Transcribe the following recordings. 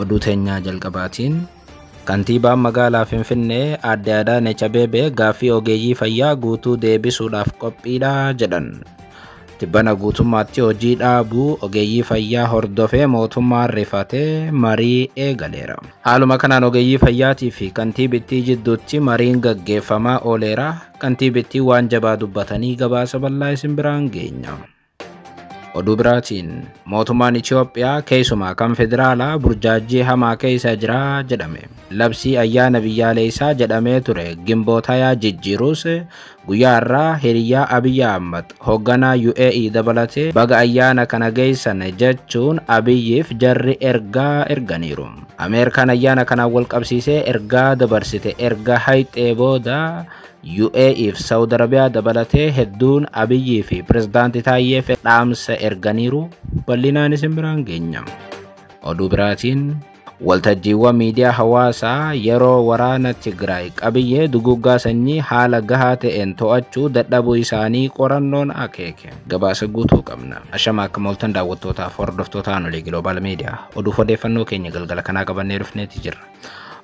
oduu teenyaa jalqabaatiin kantiibaan magaalaa Finfinnee Aadde Adaanech Abeebee gaaffii ogeeyyii fayyaa guutuu deebisuudhaaf qophiidha jedhan. Tibbana guutummaatti hojii dhaabuu ogeeyyii fayyaa hordofee mootummaan rifatee marii eegaleera. Haaluma kanaan ogeeyyii fayyaatii fi kantiibittii jidduutti mariin gaggeeffamaa ooleera. Kantiibittii waan jabaa dubbatanii gabaasa bal'aa isin biraan geenya. Oduu biraatiin mootummaan Itoophiyaa keessumaa kan federaalaa burjaajii hamaa keessa jira jedhame. Labsii ayyaana biyyaalessaa jedhamee ture gimbootayaa jijjiiruus guyyaa irraa hiriyaa Abiy Ahmed hoogganaa UAE dabalatee baga ayyaana kana geessan jechuun Abiyyiif jarri ergaa erganiiru. Ameerikaan ayyaana kanaan wal qabsiisee ergaa dabarsite erga hayxee booda UAE fi Saudi Arabiyaa dabalatee hedduun Abiyyii fi pirezidaantii Taayyee dhaamsa erganiiru bal'inaan isin biraan geenya. Oduu biraatiin waltajjiiwwan miidiyaa hawaasaa yeroo waraana Tigraay qabiyyee duguggaa sanyii haala gahaa ta'een to'achuu dadhabuu isaanii qorannoon akeeke. Gabaasa guutuu qabna. Ashama akka mooltan daawwattootaaf hordoftoota Anolee Global Media oduuf odeeffannoo keenya galgala kanaa qabannee dhufneeti jirra.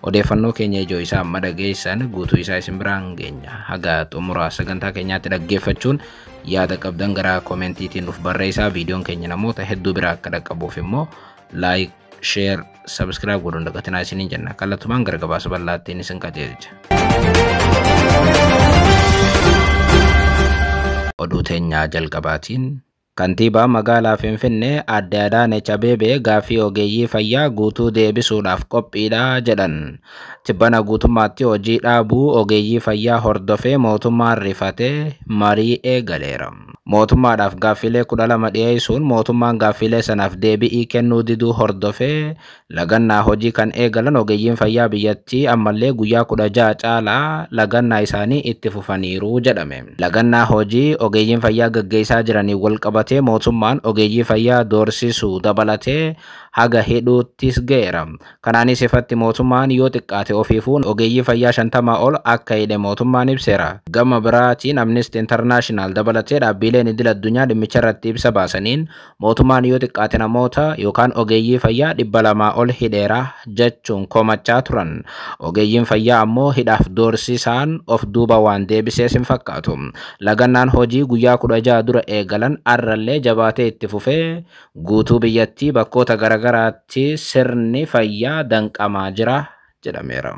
Odeeffannoo keenya ijoo isaa amma dhageessan guutuu isaa isin biraan geenya. Haga xumuraa sagantaa keenyaatti dhaggeeffachuun yaada qabdan gara koomentiitiin nuuf barreessaa. Viidiyoon keenya namoota hedduu biraa akka dhaqqabuuf immoo like, share, subscribe godhuun dagatinaa isiniin jenna. Kallattumaan gara gabaasa bal'aattiin isin qajeelcha. Oduu teenyaa jalqabaatiin kantiibaa magaalaa Finfinnee Aadde Adaanech Abeebee gaaffii ogeeyyii fayyaa guutuu deebisuudhaaf qophiidha jedhan. Tibbana guutummaatti hojii dhaabuu ogeeyyii fayyaa hordofee mootummaan rifatee marii eegaleera. Mootummaadhaaf gaaffilee 12 dhiyeessuun mootummaan gaaffilee sanaaf deebii kennuu diduu hordofee lagannaa hojii kan eegalan ogeeyyiin fayyaa biyyattii ammallee guyyaa 16 caalaa lagannaa isaanii itti fufaniiru jedhame. Lagannaa hojii ogeeyyiin fayyaa gaggeessaa jiranii wal qabatee mootummaan ogeeyyii fayyaa doorsisuu dabalatee haga hidhuuttis ga'eera. Kanaanis ifatti mootummaan yoo xiqqaate ofiifuun ogeeyyii fayyaa 50 ol akka hidhe mootummaan ibseera. Gama biraatiin Amnesty International dabalatee dhaabbileen idil addunyaa dhimmicha irratti ibsa baasaniin mootummaan yoo xiqqaate namoota yookaan ogeeyyii fayyaa 200 ol hidheera jechuun komachaa turan. Ogeeyyiin fayyaa ammoo hidhaaf doorsisaan of duuba waan deebisees hin fakkaatu. Lagannaan hojii guyyaa 16 dura eegalan arrallee jabaatee itti fufee guutuu biyyattii bakkoota garagaraatti sirni fayyaa danqamaa jira jedhameera.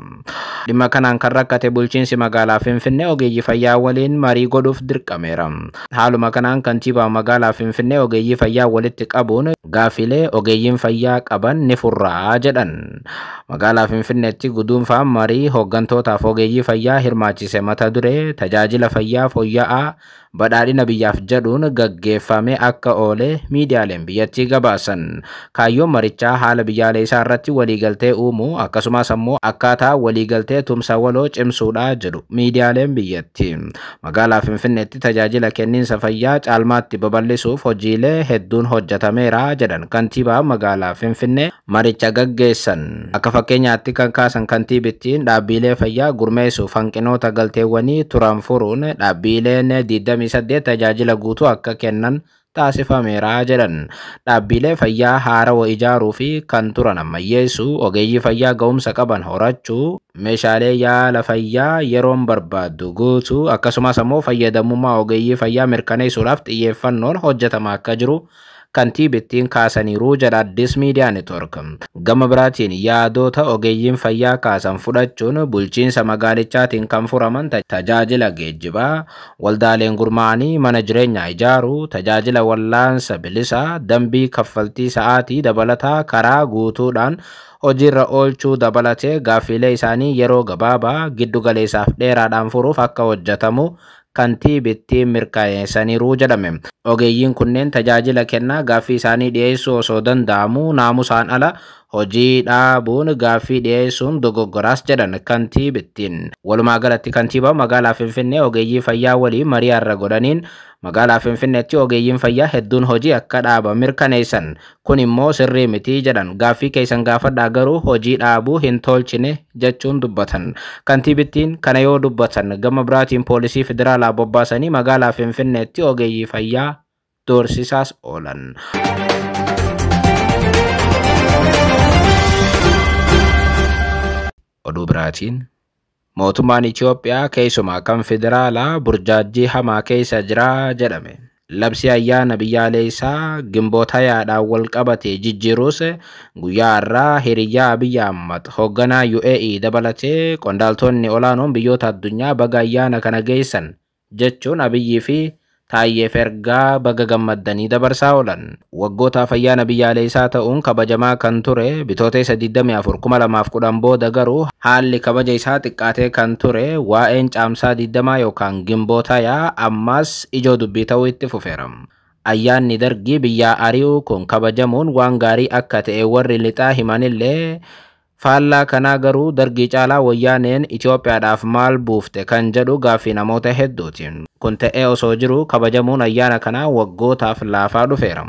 Dhimma kanaan kan rakkate bulchiinsi magaalaa Finfinnee ogeeyyii fayyaa waliin marii godhuuf dirqameera. Haaluma kanaan kantiibaa magaalaa Finfinnee ogeeyyii fayyaa walitti qabuun gaaffilee ogeeyyiin fayyaa qaban ni furraa jedhan. Magaalaa Finfinneetti guduunfaan marii hooggantootaaf ogeeyyii fayyaa hirmaachise mata duree tajaajila fayyaa fooyya'aa badhaadhina biyyaaf jedhuun gaggeeffame akka oole miidiyaaleen biyyattii gabaasan. Kaayyoon marichaa haala biyyaalessaa irratti waliigaltee uumuu akkasumas ammoo akkaataa waliigaltee tumsa waloo cimsuudha jedhu miidiyaaleen biyyattii. Magaalaa Finfinneetti tajaajila kenniinsa fayyaa caalmaatti babal'isuuf hojiilee hedduun hojjetameera jedhan kantiibaa magaalaa Finfinnee maricha gaggeessan. Akka fakkeenyaatti kan kaasan kantiibittiin dhaabbilee fayyaa gurmeessuuf hanqinoota galteewwanii turan furuun dhaabbileen 28 tajaajila guutuu akka kennan taasifameera jedhan. Dhaabbilee fayyaa haarawaa ijaaruu fi kan turan ammayyeessuu, ogeeyyii fayyaa ga'umsa qaban horachuu, meeshaalee yaala fayyaa yeroon barbaaddu guutuu akkasumas ammoo fayyadamummaa ogeeyyii fayyaa mirkaneessuudhaaf xiyyeeffannoon hojjetamaa akka jiru kantiibittiin kaasaniiru jedha Addis Miidiyaa Network. Gama biraatiin yaadota ogeeyyiin fayyaa kaasan fudhachuun bulchiinsa magaalichaatiin kan furaman tajaajila geejjibaa, waldaaleen gurmaa'anii mana jireenyaa ijaaruu, tajaajila wallaansa bilisaa, dambii kaffaltii sa'aatii dabalataa karaa guutuudhaan hojiirra oolchuu dabalatee gaaffilee isaanii yeroo gabaabaa giddu galeessaaf dheeraadhaan furuuf akka hojjetamu kantiibittiin mirkaneessaniiru jedhame. Ogeeyyiin kunneen tajaajila kennaa gaaffii isaanii dhiyeessuu osoo danda'amu naamusaan ala hojii dhaabuun gaaffii dhiyeessuun dogoggoraas jedhan kantiibittiin. Walumaa galatti kantiibaa magaalaa Finfinnee ogeeyyii fayyaa waliin marii har'a godhaniin magaalaa Finfinneetti ogeeyyiin fayyaa hedduun hojii akka dhaaban mirkaneessan. Kun immoo sirrii miti jedhan. Gaaffii keessan gaafadhaa garuu hojii dhaabuu hin tolchine jechuun dubbatan. Kantiibittiin kana yoo dubbatan gama biraatiin poolisii federaalaa bobbaasanii magaalaa Finfinneetti ogeeyyii fayyaa doorsisaas oolan. Oduu biraatiin mootummaan Itoophiyaa keessumaa kan federaalaa burjaajii hamaa keessa jira jedhame. Labsi ayyaana biyyaalessaa Gimboota yaadhaan wal qabatee jijjiiruus guyyaa har'aa hiriyaa Abiy Ahmad hoogganaa UAE dabalatee qondaaltonni olaanoon biyyoota addunyaa baga ayyaana kana geessan jechuun Abiyyii fi Taayyeef ergaa baga gammaddanii dabarsaa oolan. Waggootaaf ayyaana biyyaalessaa ta'uun kabajamaa kan ture Bitootessa 24 2010 booda garuu haalli kabaja isaa xiqqaatee kan ture waa'een caamsaa 20 yookaan Gimboota yaa ammas ijoo dubbii ta'uu itti fufeera. Ayyaanni dargii biyyaa ari'uu kun kabajamuun waan gaarii akka ta'e warri lixaa himanillee faallaa kanaa garuu dargii caalaa wayyaaneen Itoophiyaadhaaf maal buufte kan jedhu gaaffii namoota hedduutiin. Kun ta'ee osoo jiru kabajamuun ayyaana kanaa waggootaaf laafaa dhufeera.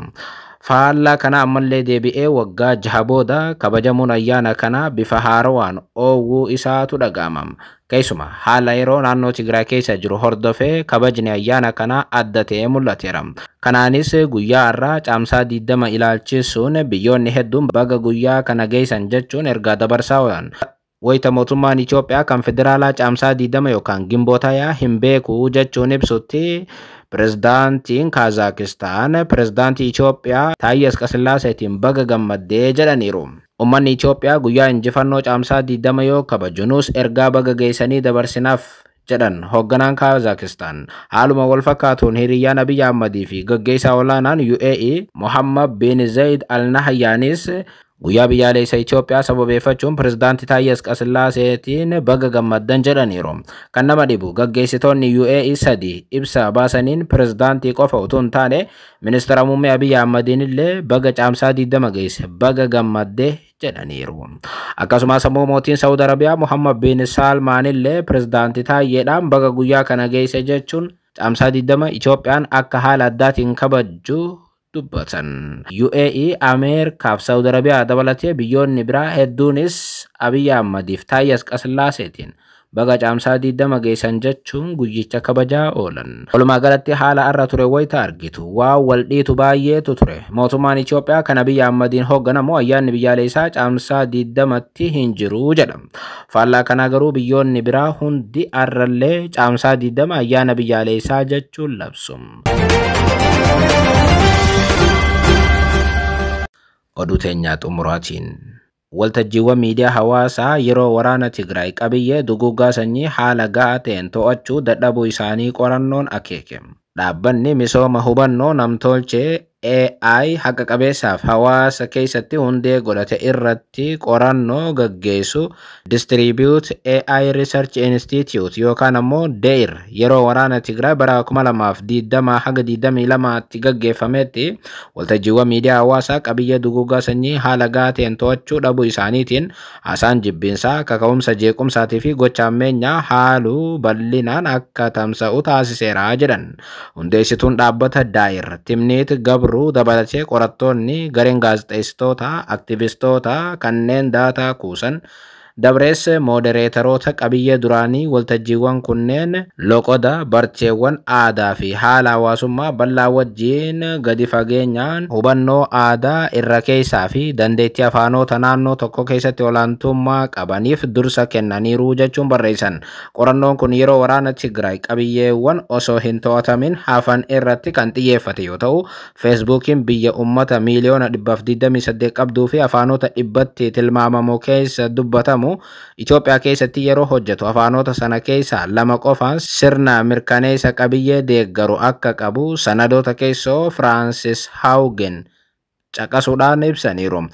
Faallaa kana ammallee deebi'ee waggaa 6 booda kabajamuun ayyaana kanaa bifa haarawaan oowwuu isaatu dhaga'ama. Keessumaa haala yeroo naannoo Tigraay keessa jiru hordofee kabajni ayyaana kanaa adda ta'ee mul'ateera. Kanaanis guyyaa har'aa caamsaa 20 ilaalchisuun biyyoonni hedduun baga guyyaa kana geessan jechuun ergaa dabarsaa oolan. Wayita mootummaan Itoophiyaa kan federaalaa caamsaa 20 yookaan Gimboota yaa hin beeku jechuun ibsutti Pirezidaantiin Kaazakistaan Pirezidaantii Itoophiyaa Taayye Asqasillaaseetiin baga gammaddee jedhaniiru. Uummanni Itoophiyaa guyyaa injifannoo caamsaa 20 yoo kabajuunus ergaa baga geessanii dabarsinaaf jedhan hoogganaan Kaazakistaan. Haaluma wal fakkaatuun hiriyyaan Abiy Ahmadii fi gaggeessaa olaanaan UAE Mohammed bin Zayed Al Nahyaanis guyyaa biyyaalessaa Itoophiyaa sababeeffachuun Pirezidaantii Taayye Asqasillaaseetiin baga gammaddan jedhaniiru. Kan nama dhibu gaggeessitoonni UAE 3 ibsa baasaniin Pirezidaantii qofa utuu hin taane Ministeera Muummee Abiy Ahmadiin illee baga caamsaa 20 geesse baga gammadde jedhaniiru. Akkasumas immoo mootiin Saudi Arabiyaa Mohammed bin Salmaan illee Pirezidaantii Taayyeedhaan baga guyyaa kana geesse jechuun caamsaa 20 Itoophiyaan akka haala addaatiin kabajju dubbatan. UAE, Ameerikaa fi Saudi Arabiyaa dabalatee biyyoonni biraa hedduunis Abiy Ahmadiif Taayye Asqasillaaseetiin baga caamsaa 20 geessan jechuun guyyicha kabajaa oolan. Walumaa galatti haala har'a ture wayita argitu waan wal dhiitu baay'eetu ture. Mootummaan Itoophiyaa kan Abiy Ahmadiin hoogganamu ayyaanni biyyaalessaa caamsaa 20tti hin jiru jedhama. Faallaa kana garuu biyyoonni biraa hundi har'allee caamsaa 20 ayyaana biyyaalessaa jechuun labsu. Oduu teenyaa xumuraatiin waltajjiiwwan miidiyaa hawaasaa yeroo waraana Tigraay qabiyyee duguuggaa sanyii haala ga'aa ta'een to'achuu dadhabuu isaanii qorannoon akeeke. Dhaabbanni misooma hubannoo namtolchee AI haqa qabeessaaf hawaasa keessatti hundee godhate irratti qorannoo gaggeessu Distribute AI Research Institute yookaan ammoo DEIR yeroo waraana Tigraay bara 2020 haga 22tti gaggeeffametti waltajjiiwwan miidiyaa hawaasaa qabiyyee duguuggaa sanyii haala ga'aa ta'een to'achuu dhabuu isaaniitiin haasaan jibbiinsaa kaka'umsa jeequmsaatii fi gocha ammeenyaa haaluu bal'inaan akka tamsa'u taasiseera jedhan. Hundeessituun dhaabbata DEIR Timniit Gabruu dabalatee qorattoonni gareen gaazexeessitoota, aktivistoota kanneen daataa kuusan dabrees modereetaroota qabiyyee duraanii waltajjiiwwan kunneen loqoda barteewwan aadaa fi haala hawaasummaa bal'aa wajjiin gadi fageenyaan hubannoo aadaa irra keessaa fi dandeettii afaanota naannoo tokko keessatti olaantummaa qabaniif dursa kennaniiru jechuun barreessan. Qorannoon kun yeroo waraana Tigraay qabiyyeewwan osoo hin to'atamin hafan irratti kan xiyyeeffate yoo ta'u, Feesbuukiin biyya uummata miiliyoona 128 qabduu fi afaanota 100tti tilmaamamu keessa dubbatamu Itoophiyaa keessatti yeroo hojjetu afaanota sana keessaa 2 qofaan sirna mirkaneessa qabiyyee deeggaru akka qabu sanadoota keessoo Francis Haugen caqasuudhaan ibsaniiru.